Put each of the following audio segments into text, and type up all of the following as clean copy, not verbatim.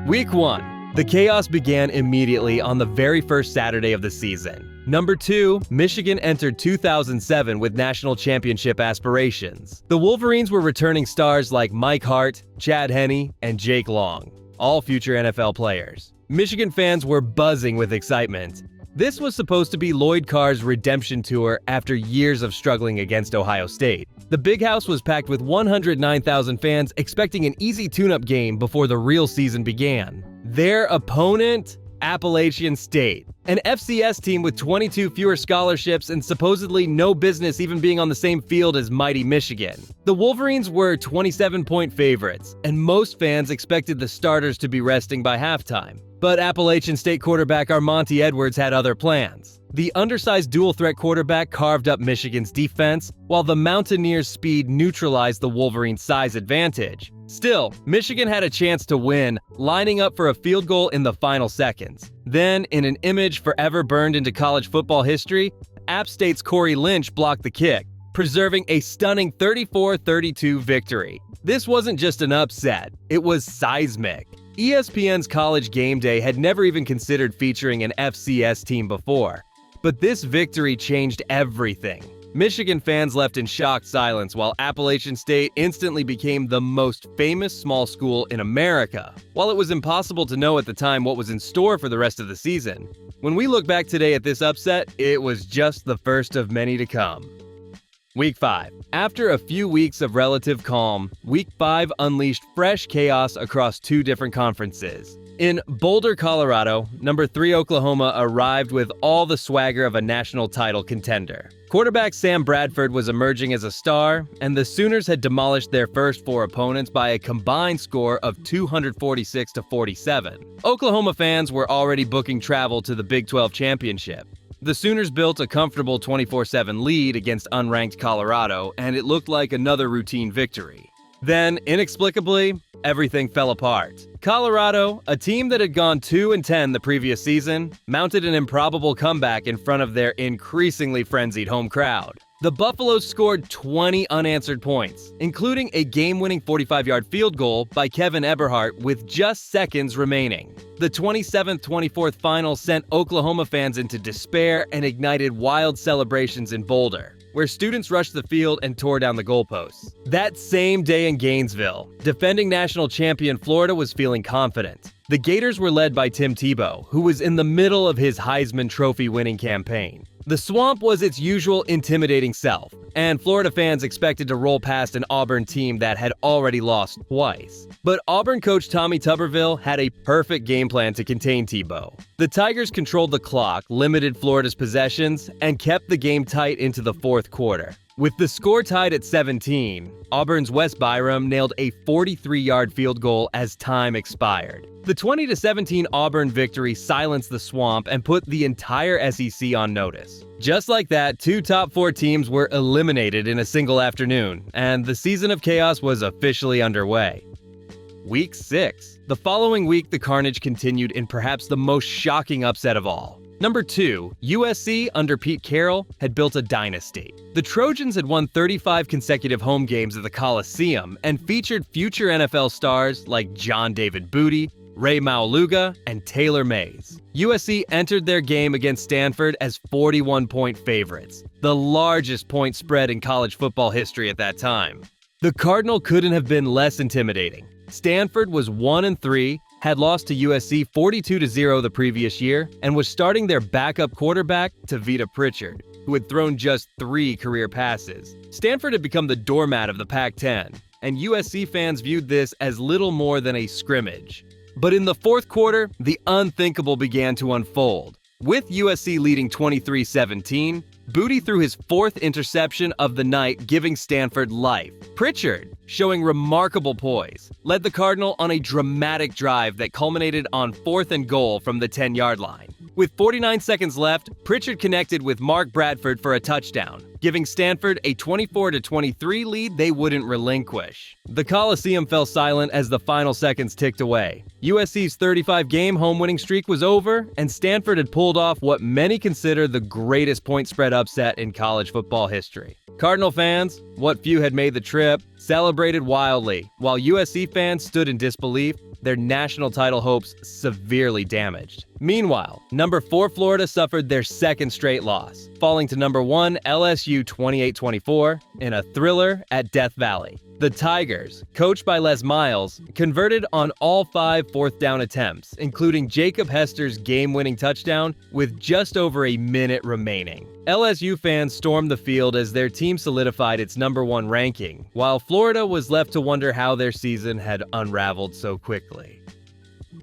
Week 1. The chaos began immediately on the very first Saturday of the season. Number 2, Michigan entered 2007 with national championship aspirations. The Wolverines were returning stars like Mike Hart, Chad Henne, and Jake Long, all future NFL players. Michigan fans were buzzing with excitement. This was supposed to be Lloyd Carr's redemption tour after years of struggling against Ohio State. The Big House was packed with 109,000 fans expecting an easy tune-up game before the real season began. Their opponent? Appalachian State, an FCS team with 22 fewer scholarships and supposedly no business even being on the same field as mighty Michigan. The Wolverines were 27-point favorites, and most fans expected the starters to be resting by halftime. But Appalachian State quarterback Armonte Edwards had other plans. The undersized dual-threat quarterback carved up Michigan's defense, while the Mountaineers' speed neutralized the Wolverines' size advantage. Still, Michigan had a chance to win, lining up for a field goal in the final seconds. Then, in an image forever burned into college football history, App State's Corey Lynch blocked the kick, preserving a stunning 34-32 victory. This wasn't just an upset, it was seismic. ESPN's College Game Day had never even considered featuring an FCS team before. But this victory changed everything. Michigan fans left in shocked silence while Appalachian State instantly became the most famous small school in America. While it was impossible to know at the time what was in store for the rest of the season, when we look back today at this upset, it was just the first of many to come. Week 5. After a few weeks of relative calm, Week 5 unleashed fresh chaos across two different conferences. In Boulder, Colorado, number 3 Oklahoma arrived with all the swagger of a national title contender. Quarterback Sam Bradford was emerging as a star, and the Sooners had demolished their first 4 opponents by a combined score of 246-47. Oklahoma fans were already booking travel to the Big 12 championship. The Sooners built a comfortable 24-7 lead against unranked Colorado, and it looked like another routine victory. Then, inexplicably, everything fell apart. Colorado, a team that had gone 2-10 the previous season, mounted an improbable comeback in front of their increasingly frenzied home crowd. The Buffaloes scored 20 unanswered points, including a game-winning 45-yard field goal by Kevin Eberhardt with just seconds remaining. The 27-24 final sent Oklahoma fans into despair and ignited wild celebrations in Boulder, where students rushed the field and tore down the goalposts. That same day in Gainesville, defending national champion Florida was feeling confident. The Gators were led by Tim Tebow, who was in the middle of his Heisman Trophy winning campaign. The Swamp was its usual intimidating self, and Florida fans expected to roll past an Auburn team that had already lost twice. But Auburn coach Tommy Tuberville had a perfect game plan to contain Tebow. The Tigers controlled the clock, limited Florida's possessions, and kept the game tight into the fourth quarter. With the score tied at 17, Auburn's Wes Byram nailed a 43-yard field goal as time expired. The 20-17 Auburn victory silenced the Swamp and put the entire SEC on notice. Just like that, 2 top 4 teams were eliminated in a single afternoon, and the season of chaos was officially underway. Week 6. The following week, the carnage continued in perhaps the most shocking upset of all. Number 2, USC under Pete Carroll had built a dynasty. The Trojans had won 35 consecutive home games at the Coliseum and featured future NFL stars like John David Booty, Ray Mauluga, and Taylor Mays. USC entered their game against Stanford as 41-point favorites, the largest point spread in college football history at that time. The Cardinal couldn't have been less intimidating. Stanford was 1-3, had lost to USC 42-0 the previous year, and was starting their backup quarterback, Tavita Pritchard, who had thrown just 3 career passes. Stanford had become the doormat of the Pac-10, and USC fans viewed this as little more than a scrimmage. But in the fourth quarter, the unthinkable began to unfold. With USC leading 23-17, Booty threw his 4th interception of the night, giving Stanford life. Pritchard, showing remarkable poise, led the Cardinal on a dramatic drive that culminated on 4th and goal from the 10-yard line. With 49 seconds left, Pritchard connected with Mark Bradford for a touchdown, giving Stanford a 24-23 lead they wouldn't relinquish. The Coliseum fell silent as the final seconds ticked away. USC's 35-game home-winning streak was over, and Stanford had pulled off what many consider the greatest point spread upset in college football history. Cardinal fans, what few had made the trip, celebrated wildly, while USC fans stood in disbelief, their national title hopes severely damaged. Meanwhile, number 4 Florida suffered their second straight loss, falling to number 1 LSU 28-24 in a thriller at Death Valley. The Tigers, coached by Les Miles, converted on all 5 fourth-down attempts, including Jacob Hester's game-winning touchdown with just over a minute remaining. LSU fans stormed the field as their team solidified its number 1 ranking, while Florida was left to wonder how their season had unraveled so quickly.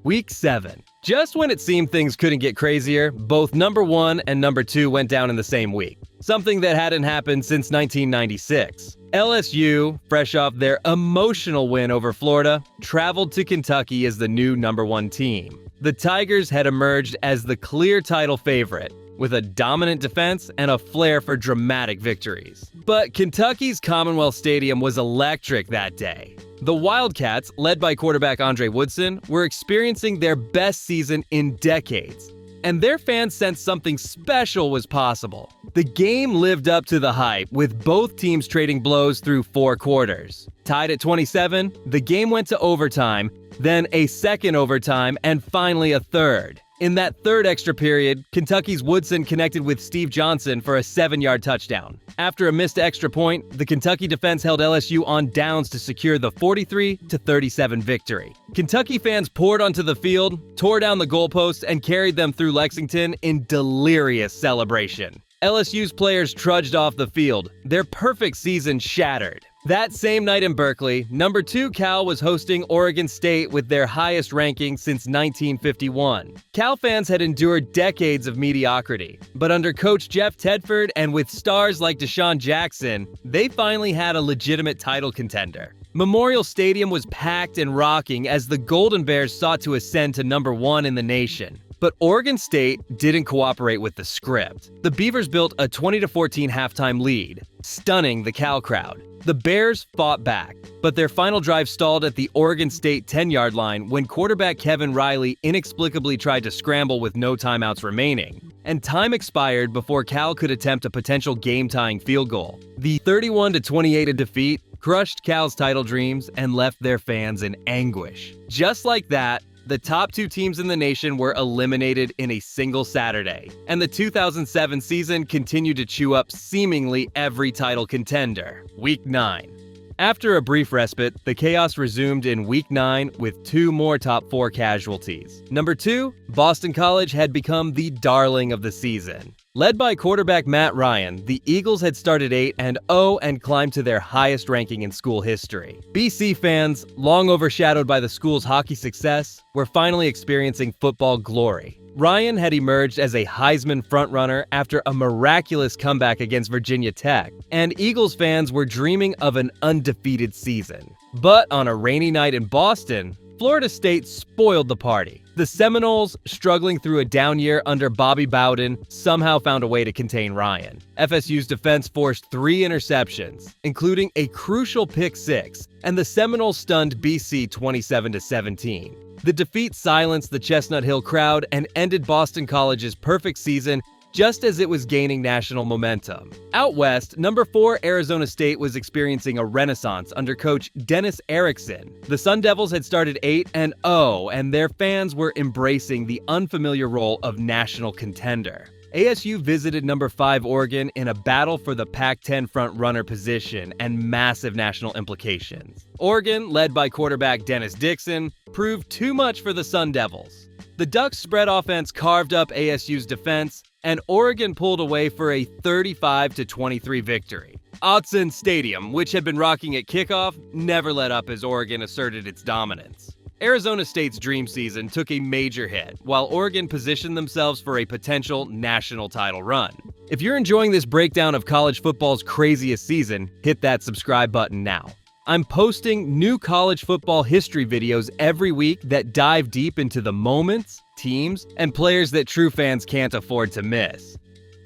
Week 7. Just when it seemed things couldn't get crazier, both number 1 and number 2 went down in the same week, something that hadn't happened since 1996. LSU, fresh off their emotional win over Florida, traveled to Kentucky as the new number 1 team. The Tigers had emerged as the clear title favorite, with a dominant defense and a flair for dramatic victories. But Kentucky's Commonwealth Stadium was electric that day. The Wildcats, led by quarterback Andre Woodson, were experiencing their best season in decades, and their fans sensed something special was possible. The game lived up to the hype, with both teams trading blows through 4 quarters. Tied at 27, the game went to overtime, then a second overtime, and finally a third. In that third extra period, Kentucky's Woodson connected with Steve Johnson for a 7-yard touchdown. After a missed extra point, the Kentucky defense held LSU on downs to secure the 43-37 victory. Kentucky fans poured onto the field, tore down the goalposts, and carried them through Lexington in delirious celebration. LSU's players trudged off the field, their perfect season shattered. That same night in Berkeley, number 2 Cal was hosting Oregon State with their highest ranking since 1951. Cal fans had endured decades of mediocrity, but under coach Jeff Tedford and with stars like Deshaun Jackson, they finally had a legitimate title contender. Memorial Stadium was packed and rocking as the Golden Bears sought to ascend to number 1 in the nation. But Oregon State didn't cooperate with the script. The Beavers built a 20-14 halftime lead, stunning the Cal crowd. The Bears fought back, but their final drive stalled at the Oregon State 10-yard line when quarterback Kevin Riley inexplicably tried to scramble with no timeouts remaining, and time expired before Cal could attempt a potential game-tying field goal. The 31-28 defeat crushed Cal's title dreams and left their fans in anguish. Just like that, the top 2 teams in the nation were eliminated in a single Saturday, and the 2007 season continued to chew up seemingly every title contender. Week 9. After a brief respite, the chaos resumed in Week 9 with 2 more top 4 casualties. Number 2, Boston College had become the darling of the season. Led by quarterback Matt Ryan, the Eagles had started 8-0 and climbed to their highest ranking in school history. BC fans, long overshadowed by the school's hockey success, were finally experiencing football glory. Ryan had emerged as a Heisman frontrunner after a miraculous comeback against Virginia Tech, and Eagles fans were dreaming of an undefeated season. But on a rainy night in Boston, Florida State spoiled the party. The Seminoles, struggling through a down year under Bobby Bowden, somehow found a way to contain Ryan. FSU's defense forced 3 interceptions, including a crucial pick 6, and the Seminoles stunned BC 27-17. The defeat silenced the Chestnut Hill crowd and ended Boston College's perfect season just as it was gaining national momentum. Out west, number 4 Arizona State was experiencing a renaissance under coach Dennis Erickson. The Sun Devils had started 8-0, and their fans were embracing the unfamiliar role of national contender. ASU visited number 5 Oregon in a battle for the Pac-10 front-runner position and massive national implications. Oregon, led by quarterback Dennis Dixon, proved too much for the Sun Devils. The Ducks' spread offense carved up ASU's defense, and Oregon pulled away for a 35-23 victory. Autzen Stadium, which had been rocking at kickoff, never let up as Oregon asserted its dominance. Arizona State's dream season took a major hit, while Oregon positioned themselves for a potential national title run. If you're enjoying this breakdown of college football's craziest season, hit that subscribe button now. I'm posting new college football history videos every week that dive deep into the moments, teams, and players that true fans can't afford to miss.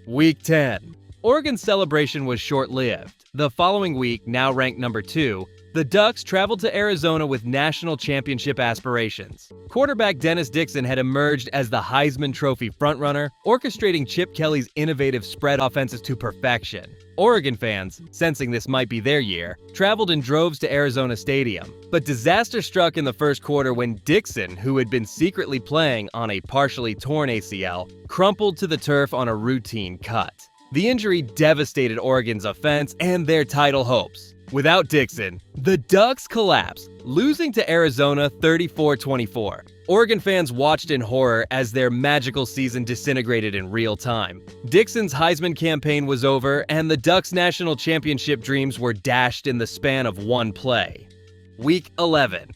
Week 10. Oregon's celebration was short-lived. The following week, now ranked number 2, The Ducks traveled to Arizona with national championship aspirations. Quarterback Dennis Dixon had emerged as the Heisman Trophy frontrunner, orchestrating Chip Kelly's innovative spread offenses to perfection. Oregon fans, sensing this might be their year, traveled in droves to Arizona Stadium. But disaster struck in the first quarter when Dixon, who had been secretly playing on a partially torn ACL, crumpled to the turf on a routine cut. The injury devastated Oregon's offense and their title hopes. Without Dixon, the Ducks collapsed, losing to Arizona 34-24. Oregon fans watched in horror as their magical season disintegrated in real time. Dixon's Heisman campaign was over, and the Ducks' national championship dreams were dashed in the span of one play. Week 11.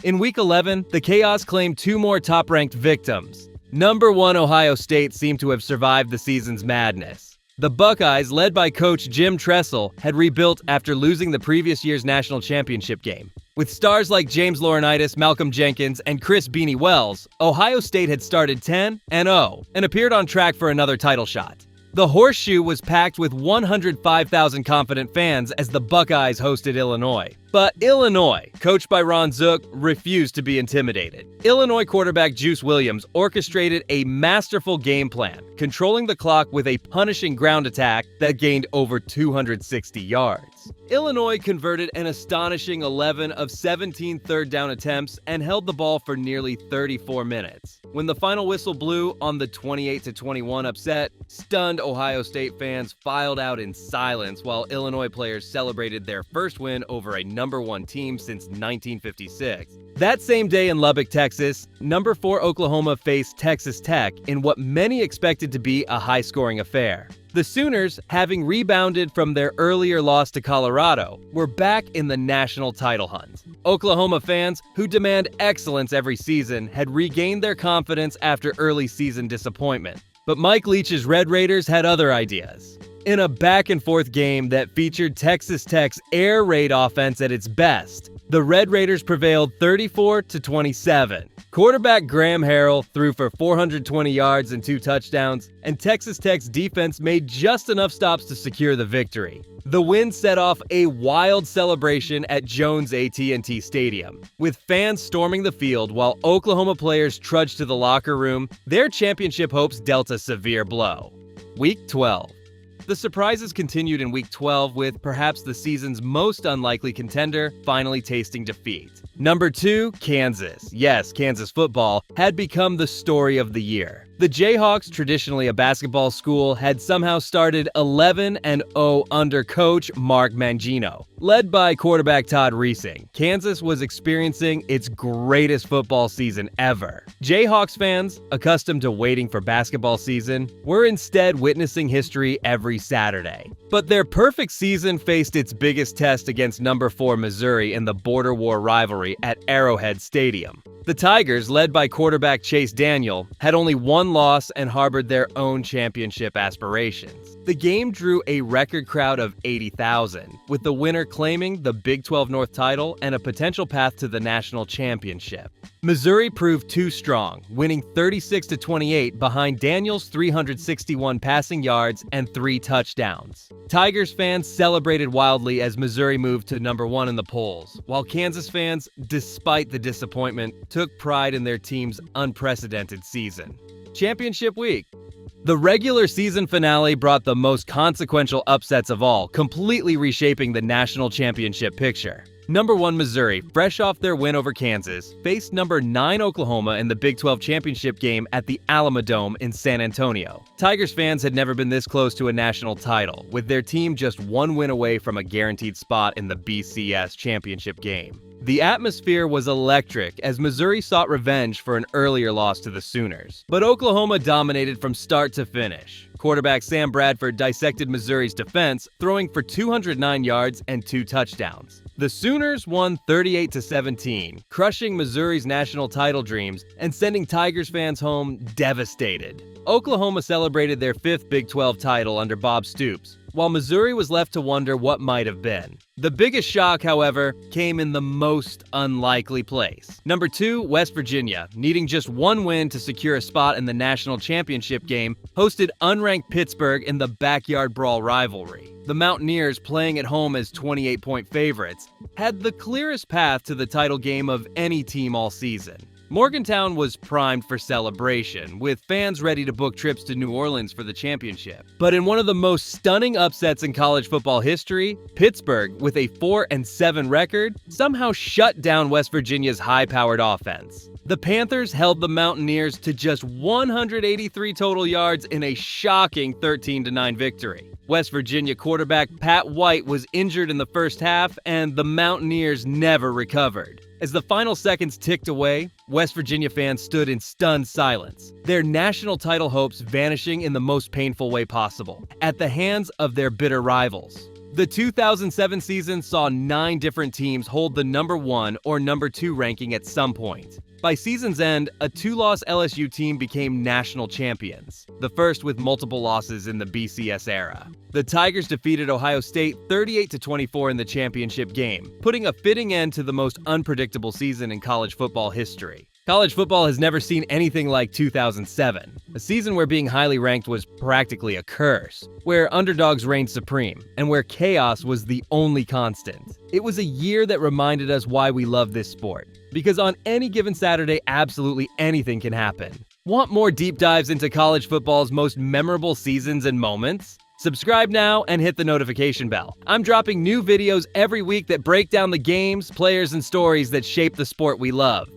In Week 11, the Chaos claimed two more top-ranked victims. Number 1 Ohio State seemed to have survived the season's madness. The Buckeyes, led by coach Jim Tressel, had rebuilt after losing the previous year's national championship game. With stars like James Laurinaitis, Malcolm Jenkins, and Chris Beanie Wells, Ohio State had started 10-0 and appeared on track for another title shot. The Horseshoe was packed with 105,000 confident fans as the Buckeyes hosted Illinois. But Illinois, coached by Ron Zook, refused to be intimidated. Illinois quarterback Juice Williams orchestrated a masterful game plan, controlling the clock with a punishing ground attack that gained over 260 yards. Illinois converted an astonishing 11 of 17 third down attempts and held the ball for nearly 34 minutes. When the final whistle blew on the 28-21 upset, stunned Ohio State fans filed out in silence while Illinois players celebrated their first win over a number 1 team since 1956. That same day in Lubbock, Texas, number 4 Oklahoma faced Texas Tech in what many expected to be a high-scoring affair. The Sooners, having rebounded from their earlier loss to Colorado, were back in the national title hunt. Oklahoma fans, who demand excellence every season, had regained their confidence after early season disappointment. But Mike Leach's Red Raiders had other ideas. In a back-and-forth game that featured Texas Tech's air raid offense at its best, the Red Raiders prevailed 34-27. Quarterback Graham Harrell threw for 420 yards and 2 touchdowns, and Texas Tech's defense made just enough stops to secure the victory. The win set off a wild celebration at Jones AT&T Stadium, with fans storming the field while Oklahoma players trudged to the locker room. Their championship hopes dealt a severe blow. Week 12. The surprises continued in Week 12 with perhaps the season's most unlikely contender finally tasting defeat. Number 2, Kansas. Yes, Kansas football had become the story of the year. The Jayhawks, traditionally a basketball school, had somehow started 11-0 under coach Mark Mangino. Led by quarterback Todd Reesing, Kansas was experiencing its greatest football season ever. Jayhawks fans, accustomed to waiting for basketball season, were instead witnessing history every Saturday. But their perfect season faced its biggest test against number 4 Missouri in the border war rivalry at Arrowhead Stadium. The Tigers, led by quarterback Chase Daniel, had only one loss and harbored their own championship aspirations. The game drew a record crowd of 80,000, with the winner claiming the Big 12 North title and a potential path to the national championship. Missouri proved too strong, winning 36-28 behind Daniel's 361 passing yards and 3 touchdowns. Tigers fans celebrated wildly as Missouri moved to number 1 in the polls, while Kansas fans, despite the disappointment, took pride in their team's unprecedented season. Championship Week. The regular season finale brought the most consequential upsets of all, completely reshaping the national championship picture. Number 1 Missouri, fresh off their win over Kansas, faced number 9 Oklahoma in the Big 12 championship game at the Alamodome in San Antonio. Tigers fans had never been this close to a national title, with their team just 1 win away from a guaranteed spot in the BCS championship game. The atmosphere was electric as Missouri sought revenge for an earlier loss to the Sooners. But Oklahoma dominated from start to finish. Quarterback Sam Bradford dissected Missouri's defense, throwing for 209 yards and 2 touchdowns. The Sooners won 38-17, crushing Missouri's national title dreams and sending Tigers fans home devastated. Oklahoma celebrated their 5th Big 12 title under Bob Stoops, while Missouri was left to wonder what might have been. The biggest shock, however, came in the most unlikely place. Number 2, West Virginia, needing just one win to secure a spot in the national championship game, hosted unranked Pittsburgh in the backyard brawl rivalry. The Mountaineers, playing at home as 28-point favorites, had the clearest path to the title game of any team all season. Morgantown was primed for celebration, with fans ready to book trips to New Orleans for the championship. But in one of the most stunning upsets in college football history, Pittsburgh, with a 4-7 record, somehow shut down West Virginia's high-powered offense. The Panthers held the Mountaineers to just 183 total yards in a shocking 13-9 victory. West Virginia quarterback Pat White was injured in the first half, and the Mountaineers never recovered. As the final seconds ticked away, West Virginia fans stood in stunned silence, their national title hopes vanishing in the most painful way possible, at the hands of their bitter rivals. The 2007 season saw 9 different teams hold the number 1 or number 2 ranking at some point. By season's end, a 2-loss LSU team became national champions, the first with multiple losses in the BCS era. The Tigers defeated Ohio State 38-24 in the championship game, putting a fitting end to the most unpredictable season in college football history. College football has never seen anything like 2007, a season where being highly ranked was practically a curse, where underdogs reigned supreme, and where chaos was the only constant. It was a year that reminded us why we love this sport, because on any given Saturday, absolutely anything can happen. Want more deep dives into college football's most memorable seasons and moments? Subscribe now and hit the notification bell. I'm dropping new videos every week that break down the games, players, and stories that shape the sport we love.